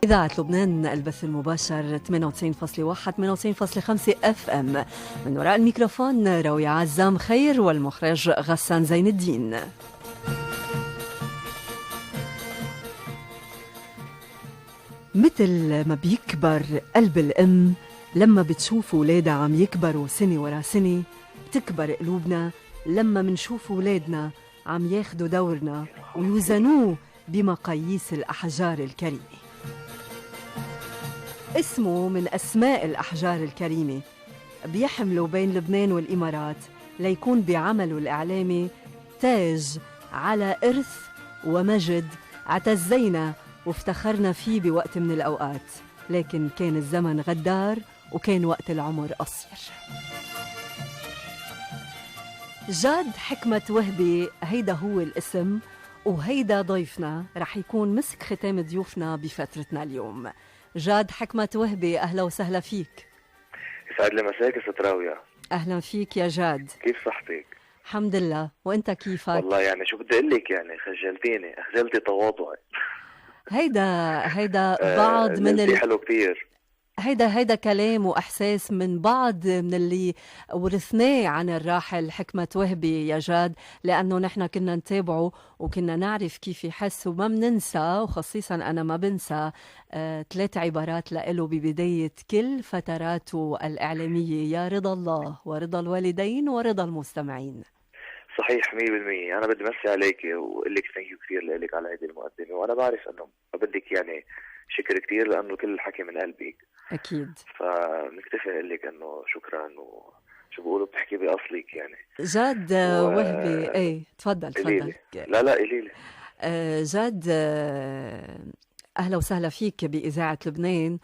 إذاعة لبنان البث المباشر 98.1 98.5 اف ام. من وراء الميكروفون راوية عزام خير والمخرج غسان زين الدين. مثل ما بيكبر قلب الأم لما بتشوف ولادها عم يكبروا سنة ورا سنة، بتكبر قلوبنا لما منشوف ولادنا عم ياخدوا دورنا ويوزنوه بمقاييس الأحجار الكريمة. اسمه من أسماء الأحجار الكريمة، بيحملوا بين لبنان والإمارات ليكون بعمله الإعلامي تاج على إرث ومجد اعتزينا وافتخرنا فيه بوقت من الأوقات، لكن كان الزمن غدار وكان وقت العمر قصير. جاد حكمة وهبي هيدا هو الاسم، وهيدا ضيفنا رح يكون مسك ختام ضيوفنا بفترتنا اليوم. جاد حكمة وهبي، أهلا وسهلا فيك. يسعد لي مساك ست راوية. أهلا فيك يا جاد. كيف صحتك؟ الحمد لله، وأنت كيفك؟ والله يعني شو بدي أقول لك، يعني خجلتيني، أخجلتي تواضعي. هيدا بعض من حلو كتير. هيدا كلام وإحساس من بعض من اللي ورثناه عن الراحل حكمة وهبي يا جاد، لأنه نحن كنا نتابعه وكنا نعرف كيف يحس، وما بننسى، وخصيصا أنا ما بنسى 3 عبارات لإله ببداية كل فتراته الإعلامية: يا رضا الله ورضا الوالدين ورضا المستمعين. صحيح 100%. أنا بدي مسي عليك وأقول لك ثانك يو كثير لك على هذه المقدمة، وأنا بعرف أنه ما بدك يعني شكر كتير لأنه كل الحكي من قلبك أكيد. فنكتفي نقول لك أنه شكرا، وشو بيقولوا بتحكي بأصلك يعني. جاد وهبي، ايه تفضل. لا قليلة. جاد، أهلا وسهلا فيك بإذاعة لبنان،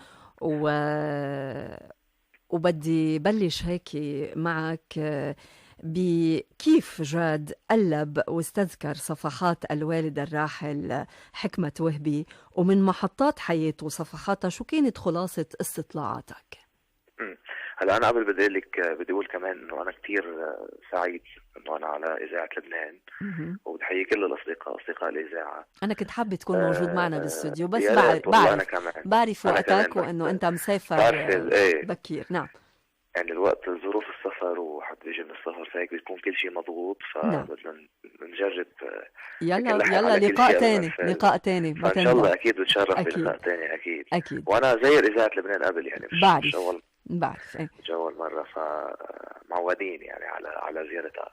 وبدي بلش هيك معك بكيف جاد قلب واستذكر صفحات الوالد الراحل حكمة وهبي، ومن محطات حياته وصفحاتها شو كانت خلاصة استطلاعاتك؟ هلا أنا قبل بدي لك بدي أقول كمان إنه أنا كتير سعيد إنه أنا على إذاعة لبنان، وبدي كل أصدقاء الإذاعة. أنا كنت حابة تكون موجود معنا بالاستوديو، بس بعرف وقتك وإنه أنت مسافر بكير. نعم، يعني الوقت ظروف السفر وحد بيجي من السفر فهيك بيكون كل شيء مضغوط، فبدنا نجرب. يلا لقاء تاني ما إن شاء الله أكيد بتشرف بلقاء تاني أكيد. وأنا زير إذاعة لبنان قبل، يعني مش أول مرة، فمعودين يعني على زيارتها.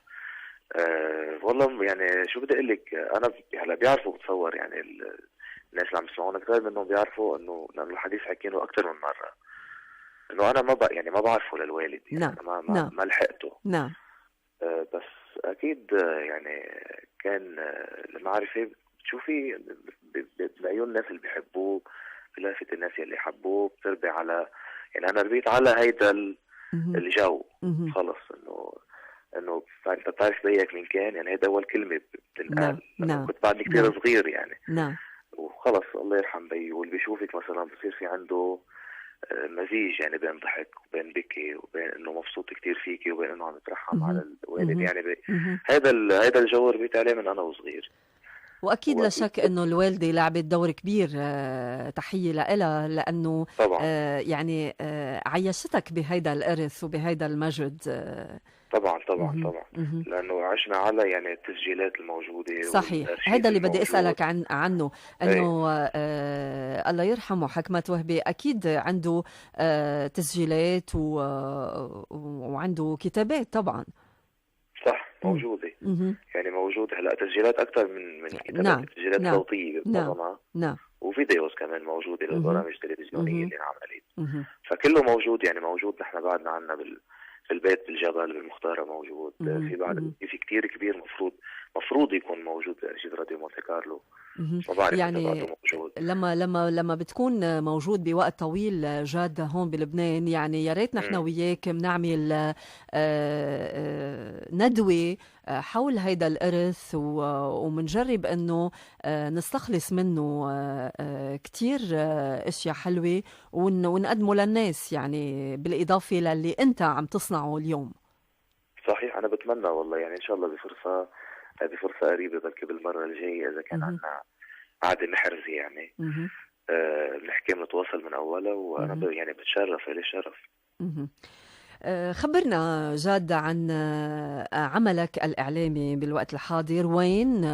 والله يعني شو بدي أقول لك، أنا هلا بيعرفوا بتصور يعني الناس اللي عم يسمعونا كثير منهم بيعرفوا إنه لأنه الحديث حكينه أكثر من مرة إنه أنا ما بعرفه للوالد، يعني ما لحقته. نعم. بس أكيد يعني كان المعرفة بتشوفي بعيون الناس اللي بيحبوه، بلافة الناس اللي حبوه، بتربي على، يعني أنا ربيت على هيدا الجو. خلص إنه أنت بتعرف بيك مين كان، يعني هيدا أول كلمة بتنقال. نعم. كنت بعدني كتير صغير يعني. نعم. وخلص الله يرحم بي، واللي بيشوفك مثلا بصير في عنده مزيج يعني بين ضحك وبين بكي وبين انه مبسوط كتير فيكي وبين انه عم يترحم على الوالد. يعني هيدا الجو ربيت عليه من انا وصغير. واكيد لا شك انه الوالده لعبت دور كبير، تحيه لها، لانه طبعا يعني عيشتك بهيدا الارث وبهيدا المجد. طبعا لانه عشنا على يعني التسجيلات الموجوده. صحيح، هذا اللي بدي اسالك عنه، انه الله يرحمه حكمة وهبي اكيد عنده تسجيلات وعنده كتابات طبعا. صح، موجوده. يعني موجوده هلا تسجيلات اكثر من كتابات. تسجيلات صوتيه نعم وفيديوز كمان موجوده للبرامج التلفزيونيه اللي انعملت. فكله موجود، يعني موجود. نحن بعدنا عنا في البيت بالجبل بالمختارة موجود. في كتير كبير مفروض يكون موجود بأرشيف راديو مونتي كارلو. ما بعرف يعني لما بتكون موجود بوقت طويل جاد هون بلبنان، يعني يا ريت نحن وياك بنعمل ندوة حول هيدا الإرث، ومنجرب انه نستخلص منه كتير اشياء حلوة ونقدمه للناس، يعني بالإضافة للي انت عم تصنعه اليوم. صحيح، انا بتمنى والله، يعني ان شاء الله هذه فرصة قريبة، بلكي بالمرة الجاية اذا كان عندنا قعدة محرزة يعني بنحكي بنتواصل من أولها، وأنا يعني بتشرف، إلي شرف. خبرنا جاد عن عملك الإعلامي بالوقت الحاضر، وين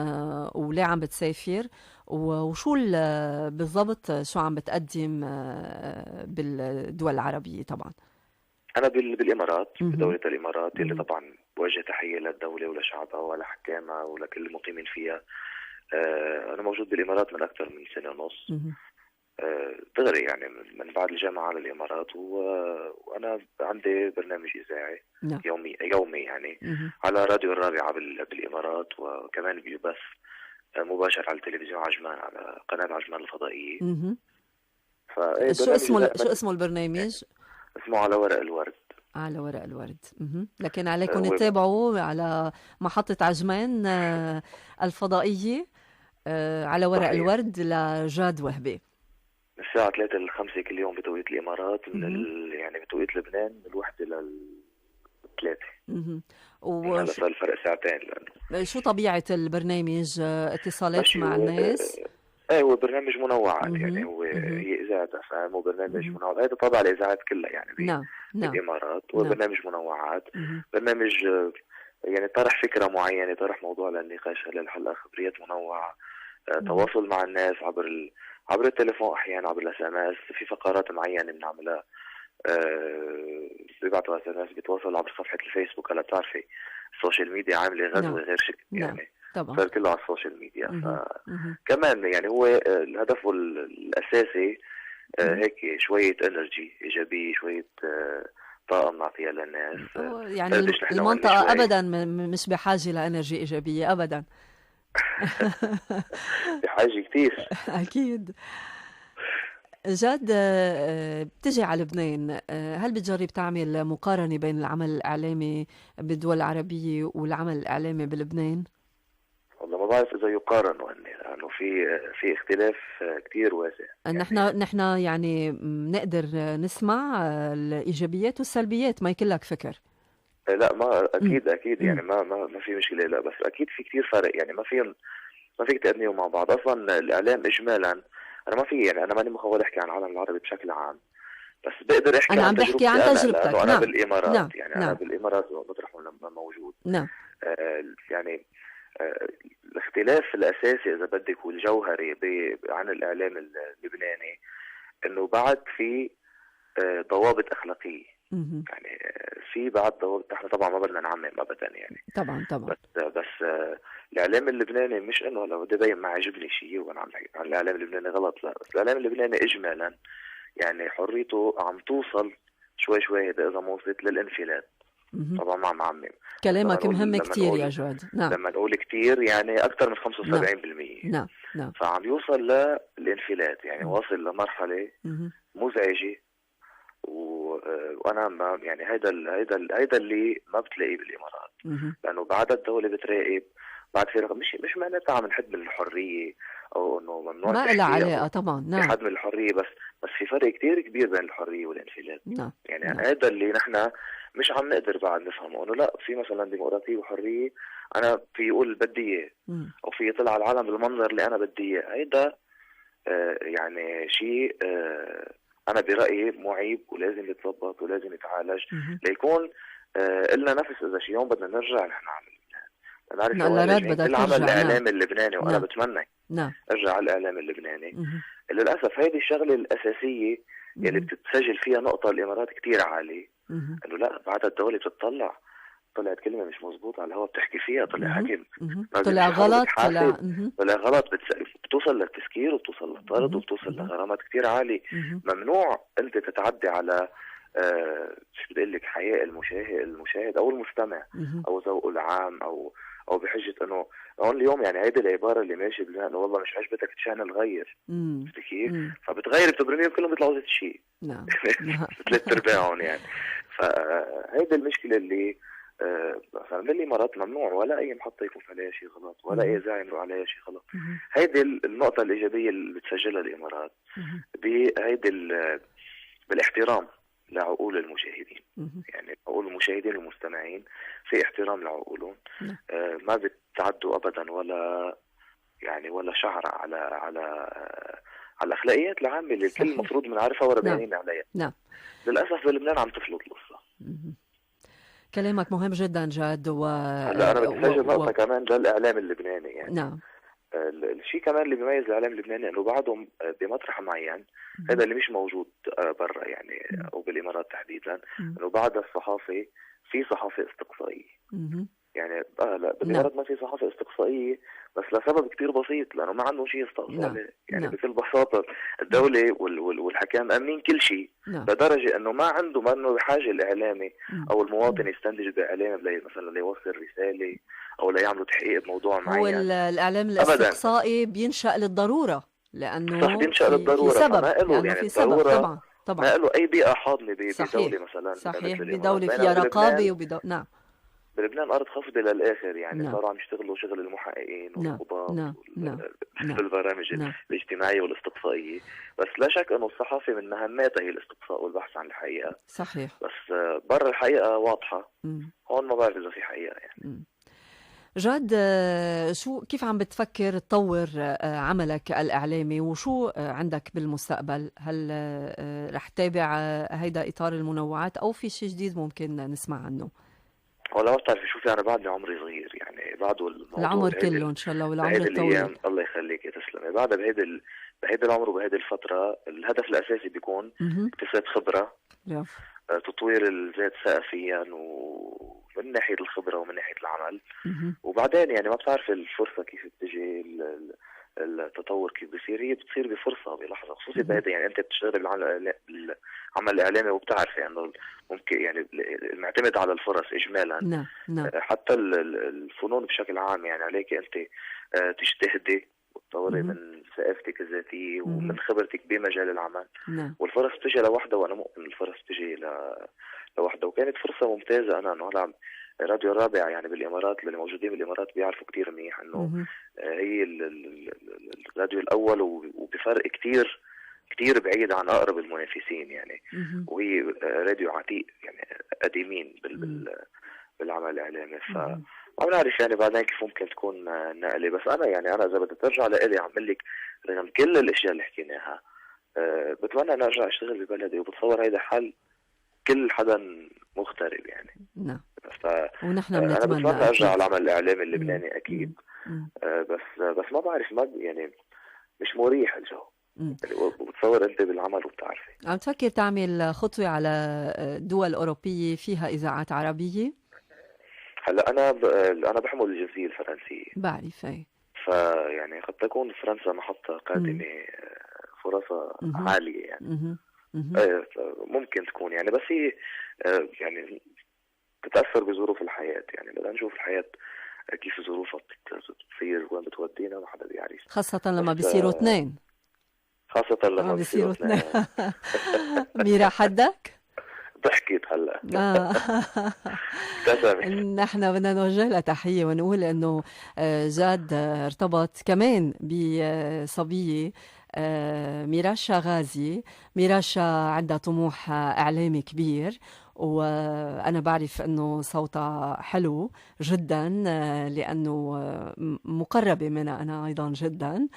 وليه عم بتسافر، وشو بالضبط شو عم بتقدم بالدول العربية؟ طبعا أنا بالإمارات، بدولة الإمارات، اللي طبعا بوجه تحية للدولة ولشعبها ولحكامها ولكل المقيمين فيها. أنا موجود بالإمارات من أكثر من سنة ونص، دغري يعني من بعد الجامعة على الإمارات، وأنا عندي برنامج إذاعي يومي يعني على راديو الرابعة بالإمارات، وكمان بيبث مباشر على التلفزيون عجمان، على قناة عجمان الفضائية. شو اسمه البرنامج؟ اسمه على ورق الورد. على ورق الورد. لكن عليكم تتابعوا على محطة عجمان الفضائية، على ورق الورد لجاد وهبي، من الساعة 3 ل 5 كل يوم بتوقيت الإمارات، يعني بتوقيت لبنان من 1 ل 3. الفرق ساعتين. لأنه شو طبيعة البرنامج؟ اتصالات مع الناس؟ هو برنامج منوعات، يعني هي إذاعة أفلام وبرنامج منوعات. هذا طبعا الإذاعات كلها يعني بالإمارات. هو برنامج منوعات، برنامج يعني طرح فكرة معينة، طرح موضوع للنقاش، للحلقة، خبريات منوعة، تواصل مع الناس عبر التليفون، أحيانا عبر الأسماس. في فقرات معينة بنعملها بيبعتوا أسماس، بيتواصل عبر صفحة الفيسبوك. هلا بتعرفي السوشيال ميديا عاملة غزو غير شكل يعني، صار كله على السوشيال ميديا. فكمان يعني هو الهدف الأساسي هيك شوية انرجي إيجابية، شوية طاقة بنعطيها للناس. يعني المنطقة أبدا مش بحاجة لانرجي إيجابية أبدا. بحاجة كتير. أكيد. جاد، بتجي على لبنان، هل بتجرب تعمل مقارنة بين العمل الإعلامي بالدول العربية والعمل الإعلامي بلبنان؟ والله ما بعرف إذا يقارنوا، لأنه في اختلاف كتير واسع. نحن يعني نقدر نسمع الإيجابيات والسلبيات، ما يكون لك فكر. لا، ما أكيد يعني ما في مشكلة. لا، بس أكيد في كتير فرق، يعني ما فيك تقدموا مع بعض. أصلا الإعلام إجمالا، أنا ما في يعني أنا ماني مخول أحكي عن العالم العربي بشكل عام، بس بقدر أحكي أنا عم بحكي عن تجربتك. أنا بالإمارات يعني أنا بالإمارات مطرح موجود. يعني الاختلاف الأساسي إذا بدك والجوهري عن الإعلام اللبناني إنه بعد في ضوابط أخلاقية. يعني في بعد ضوابط. احنا طبعا ما بدنا نعمم ابدا يعني، طبعا بس الاعلام اللبناني مش انه لو بدي يبين ما عجبني شيء وانا عم بحكي عن الاعلام اللبناني غلط، لا، بس الاعلام اللبناني اجمالا يعني حريته عم توصل شوي اذا ما وصلت للانفلات. طبعا ما عم عمم، كلامك مهم كتير يا جواد. لما نقول كتير يعني اكثر من 75%. فعم يوصل للانفلات، يعني واصل لمرحله مزعجه. وانا ما يعني هيدا اللي ما بتلاقيه بالامارات، لانه بعد الدوله بتراقب، بعد في رقم مش معناتها عم نحد من الحريه او انه ممنوع ما لها علاقه طبعا. حد من الحريه، بس في فرق كتير كبير بين الحريه والانفلات. يعني هذا اللي نحن مش عم نقدر بعد نفهمه، انه لا، في مثلا ديمقراطيه وحريه، انا في يقول بدي اياه، او في يطلع على العالم بالمنظر اللي انا بدي اياه. هيدا يعني شيء أنا برأيي معيب ولازم يتضبط ولازم يتعالج ليكون إلنا نفس. إذا شي يوم بدنا نرجع نحن نعرف العمل الإعلامي اللبناني، وأنا بتمنى أرجع على الإعلام اللبناني. للأسف هيدي الشغلة الأساسية يلي بتتسجل فيها نقطة الإمارات كتير عالية، إنه لا، بعد الدولة بتطلع طلعت كلمة مش مظبوطة على الهواء بتحكي فيها، طلع حكي طلع غلط، طلع غلط، بتوصل للتسكير وبتوصل للطرد وبتوصل لغرامات كتير عالية. ممنوع انت تتعدي على شو بدي اقول لك حياء المشاهد او المستمع او ذوقه العام او بحجة انه هون اليوم يعني هيدي العبارة اللي ماشي بلها انه والله مش عجبتك تشان الغير كيف، فبتغير بتبرميهم كلهم بيطلعوا زي الشيء. نعم. 3/4 يعني. فهيدي المشكلة اللي بالإمارات ممنوع ولا أي محطة يكون عليها شيء غلط، ولا أي إذاعة يمرق عليها شيء غلط. هيدي النقطة الإيجابية اللي بتسجلها الإمارات بهيدي بالاحترام لعقول المشاهدين. يعني عقول المشاهدين والمستمعين في احترام لعقولهم. ما بتعدوا أبدا ولا شعرة على الاخلاقيات العامه اللي الكل المفروض بنعرفها ورا بيانين عليها. نعم. للاسف بلبنان عم تفلت القصه. كلامك مهم جدا جاد. هلا انا بدي اسجل نقطه كمان للاعلام اللبناني يعني. نعم. الشيء كمان اللي بيميز الاعلام اللبناني انه بعدهم بمطرح معين، هذا اللي مش موجود برا يعني او بالامارات تحديدا، انه بعد الصحافه في صحافه استقصائيه. يعني لا بالامارات ما في صحافه استقصائيه، بس لسبب كتير بسيط، لانه ما عندهم شيء يستقصوا عليه. يعني بكل بساطه الدوله والحكام مأمنين كل شيء، لدرجه انه ما انه بحاجه الاعلامي او المواطن يستنتج باعلام مثلا ليوصل رساله او ليعملوا تحقيق بموضوع معين. هو الاعلام الاستقصائي بينشأ للضروره، لانه صح بينشأ للضروره، في سبب، ما له يعني في سبب طبعا ما له اي بيئه حاضنه بدوله مثلا. صحيح، بدوله فيها رقابه نعم. بلبنان أرض خفضة للآخر يعني. صاروا عم يشتغلوا شغل المحققين والقضاة بالبرامج الاجتماعية والاستقصائية، بس لا شك أنه الصحافة من مهماتها هي الاستقصاء والبحث عن الحقيقة. صحيح. بس برا الحقيقة واضحة. هون ما بعرف إذا في حقيقة يعني. جاد، كيف عم بتفكر تطور عملك الإعلامي، وشو عندك بالمستقبل؟ هل رح تتابع هيدا إطار المنوعات أو في شيء جديد ممكن نسمع عنه؟ والله ما بتعرفي، شوفي أنا بعدني عمري صغير يعني، بعده العمر كله إن شاء الله والعمر الطويل. الله يخليك يا تسلمي. بعدها بهيدا العمر وبهيدي الفترة الهدف الأساسي بيكون اكتساب خبرة، تطوير الذات ثقافيا ومن ناحية الخبرة ومن ناحية العمل. وبعدين يعني ما بتعرف الفرصة كيف بتجي، التطور كيف بيصير، هي بتصير بفرصة بلحظة، خصوصي بهذا يعني انت بتشتغل بالعمل الاعلامي وبتعرف يعني ممكن يعني المعتمد على الفرص اجمالا. نعم. حتى الفنون بشكل عام يعني عليك انت تجتهدي وتطوري من ثقافتك الذاتية ومن خبرتك بمجال العمل. والفرص بتجي لوحدها، وانا مؤمن الفرص بتجي لوحدها. وكانت فرصة ممتازة. انا انه هلا راديو الرابع يعني بالامارات، اللي موجودين بالامارات بيعرفوا كتير منيح انه هي الراديو الاول، وبفرق كتير بعيد عن اقرب المنافسين يعني. وهي راديو عتيق يعني قديمين بالعمل الاعلامي. فما بنعرف يعني بعدين كيف ممكن تكون نقله. بس انا اذا بدي ترجع لإلي اعمل لك رغم كل الاشياء اللي حكيناها، بتمنى ان ارجع اشتغل ببلدي، وبتصور هيدا حل كل حدا مغترب يعني. نعم. ونحن انا بتمنى ارجع على العمل الاعلامي اللبناني اكيد. بس ما بعرف، ما يعني مش مريح الجو. وبتصور انت بالعمل وبتعرفي. عم تفكر تعمل خطوة على دول أوروبية فيها إذاعات عربية؟ هلا انا بحمل الجنسية الفرنسية. بعرف اي. فيعني قد تكون فرنسا محطة قادمة فرصها عالية يعني. ممكن تكون يعني، بس هي يعني تتأثر بظروف الحياة يعني. بدنا نشوف الحياة كيف ظروفها بتصير، وين بتودينا، ما حدا بيعرف، خاصة لما بيصيروا اثنين. خاصة لما بيصيروا اثنين. ميرا حدك؟ ضحكت هلا. نحن بدنا نوجه لها تحية ونقول انه جاد ارتبط كمان بصبية ميراشا غازي. ميراشا عندها طموح إعلامي كبير، وأنا بعرف أنه صوتها حلو جدا لأنه مقربة منها أنا أيضا جدا.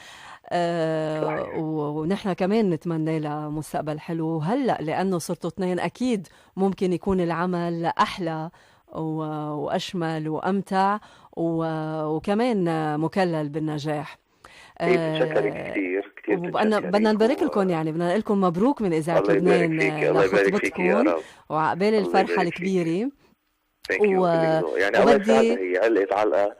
ونحن كمان نتمنى لها مستقبل حلو. هلأ لأنه صرتوا اثنين أكيد ممكن يكون العمل أحلى وأشمل وأمتع وكمان مكلل بالنجاح. كثير بدنا نبارك لكم يعني، بدنا نقول لكم مبروك من إذاعة لبنان لخطبتكم وعقبال الفرحة الكبيرة. يعني الله يسعدها، هي علقت علقة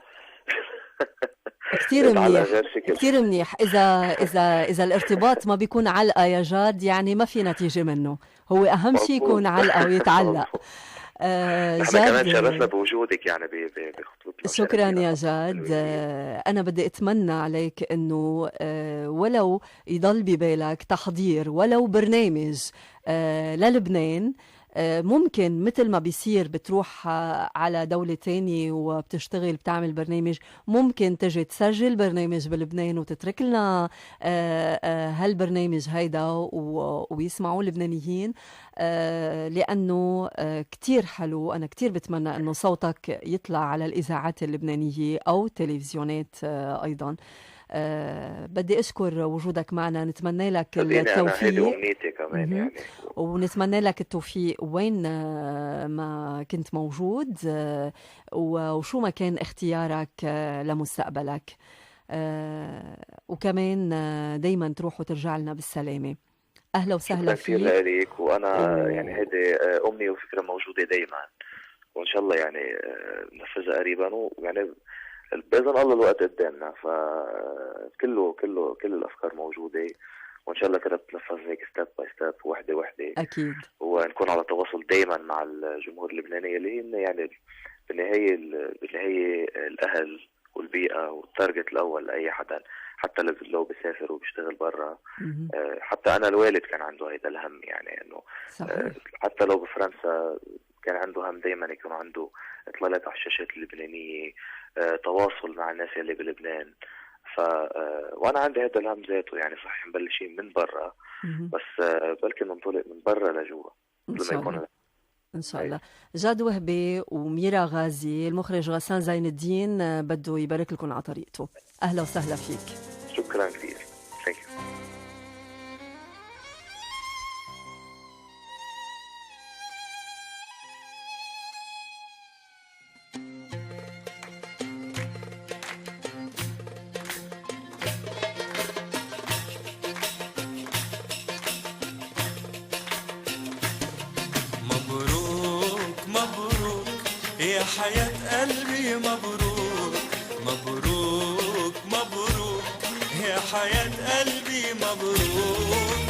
كثير منيح، كثير منيح. إذا الارتباط ما بيكون علقة يا جاد يعني ما في نتيجة منه. هو أهم شيء يكون علقة ويتعلق. نحن كمان شرفنا بوجودك يعني بخطوة. شكرا يا جاد. أنا بدي أتمنى عليك أنه ولو يضل ببالك تحضير ولو برنامج للبنان، ممكن مثل ما بيصير بتروح على دولة تانية وبتشتغل بتعمل برنامج، ممكن تجي تسجل برنامج بلبنان وتترك لنا هالبرنامج هيدا ويسمعوا اللبنانيين، لأنه كتير حلو. أنا كتير بتمنى أنه صوتك يطلع على الإذاعات اللبنانية أو تلفزيونات أيضا. بدي أشكر وجودك معنا، نتمنى لك التوفيق. أنا هيدي أمنيتي كمان يعني. ونتمنى لك التوفيق وين ما كنت موجود، وشو ما كان اختيارك لمستقبلك، وكمان دايما تروح وترجع لنا بالسلامة. أهلا وسهلا فيك. شكرا كثير لك، وأنا يعني هيدي أمنية وفكرة موجودة دايما، وإن شاء الله يعني ننفذها قريبا، ويعني بإذن الله الوقت قدامنا، كل الأفكار موجودة، وإن شاء الله كده بتنفذ هيك ستيب باي ستيب، وحدة أكيد، ونكون على تواصل دايما مع الجمهور اللبناني اللي هن يعني بالنهاية الأهل والبيئة والتارجت الأول لأي حدا، حتى لو بيسافر وبيشتغل برا. حتى أنا الوالد كان عنده هيدا الهم، يعني إنه حتى لو بفرنسا كان عنده هم دايما يكون عنده إطلالات على الشاشات اللبنانية، تواصل مع الناس اللي بلبنان. وانا عندي هذا الهم ذاته، يعني صحيح مبلشين من برا، بس بلكي ننطلق من برا لجوا ان شاء الله. جاد وهبي وميرا غازي، المخرج غسان زين الدين بده يبارك لكم على طريقته. اهلا وسهلا فيك. شكرا كثير. ثانك يو. يا حياة قلبي مبروك مبروك مبروك، يا حياة قلبي مبروك.